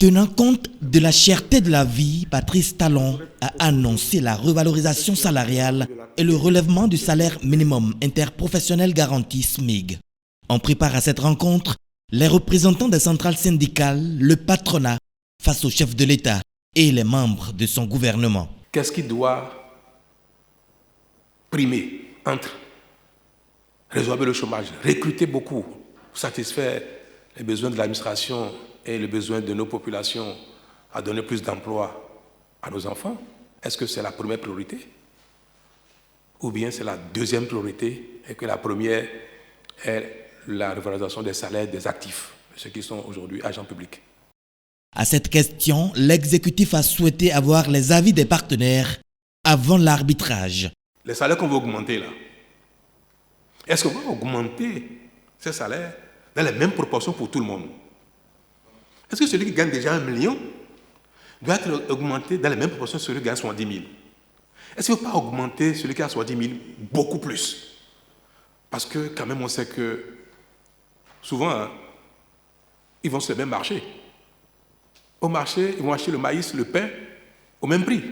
Tenant compte de la cherté de la vie, Patrice Talon a annoncé la revalorisation salariale et le relèvement du salaire minimum interprofessionnel garanti SMIG. On prépare à cette rencontre les représentants des centrales syndicales, le patronat, face au chef de l'État et les membres de son gouvernement. Qu'est-ce qui doit primer entre résorber le chômage, recruter beaucoup pour satisfaire les besoins de l'administration et les besoins de nos populations à donner plus d'emplois à nos enfants? Est-ce que c'est la première priorité? Ou bien c'est la deuxième priorité et que la première est la revalorisation des salaires des actifs, ceux qui sont aujourd'hui agents publics? À cette question, l'exécutif a souhaité avoir les avis des partenaires avant l'arbitrage. Les salaires qu'on veut augmenter là, est-ce qu'on va augmenter ces salaires dans les mêmes proportions pour tout le monde? Est-ce que celui qui gagne déjà 1 million doit être augmenté dans les mêmes proportions que celui qui gagne 70 000? Est-ce qu'il ne faut pas augmenter celui qui a 70 000 beaucoup plus? Parce que quand même on sait que souvent, ils vont sur le même marché. Au marché, ils vont acheter le maïs, le pain au même prix.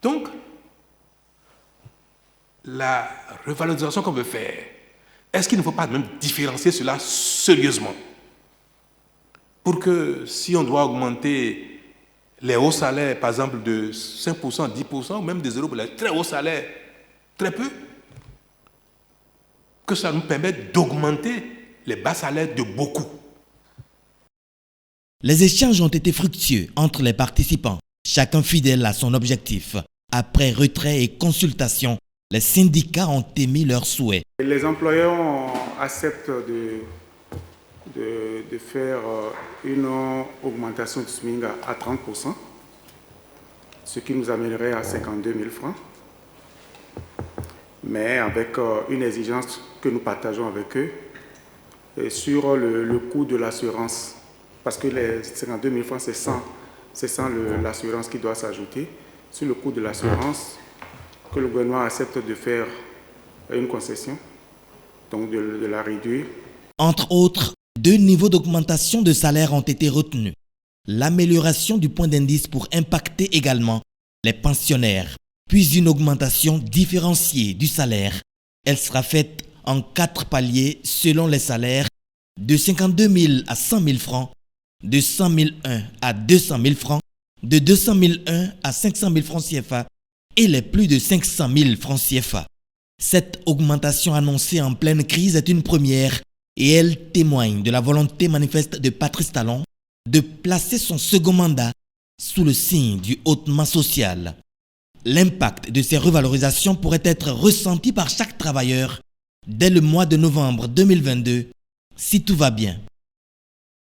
Donc, la revalorisation qu'on veut faire, est-ce qu'il ne faut pas même différencier cela sérieusement? Pour que si on doit augmenter les hauts salaires, par exemple de 5%, 10%, ou même de 0% pour les très hauts salaires, très peu, que ça nous permette d'augmenter les bas salaires de beaucoup. Les échanges ont été fructueux entre les participants, chacun fidèle à son objectif. Après retrait et consultation, les syndicats ont émis leurs souhaits. Les employeurs acceptent de faire une augmentation du SMIC à 30%, ce qui nous amènerait à 52 000 francs, mais avec une exigence que nous partageons avec eux sur le coût de l'assurance, parce que les 52 000 francs, c'est sans l'assurance qui doit s'ajouter. Sur le coût de l'assurance, que le gouvernement accepte de faire une concession, donc de la réduire. Entre autres, 2 niveaux d'augmentation de salaire ont été retenus. L'amélioration du point d'indice pour impacter également les pensionnaires, puis une augmentation différenciée du salaire. Elle sera faite en 4 paliers selon les salaires de 52 000 à 100 000 francs, de 100 001 à 200 000 francs, de 200 001 à 500 000 francs CFA et les plus de 500 000 francs CFA. Cette augmentation annoncée en pleine crise est une première et elle témoigne de la volonté manifeste de Patrice Talon de placer son second mandat sous le signe du hautement social. L'impact de ces revalorisations pourrait être ressenti par chaque travailleur dès le mois de novembre 2022, si tout va bien.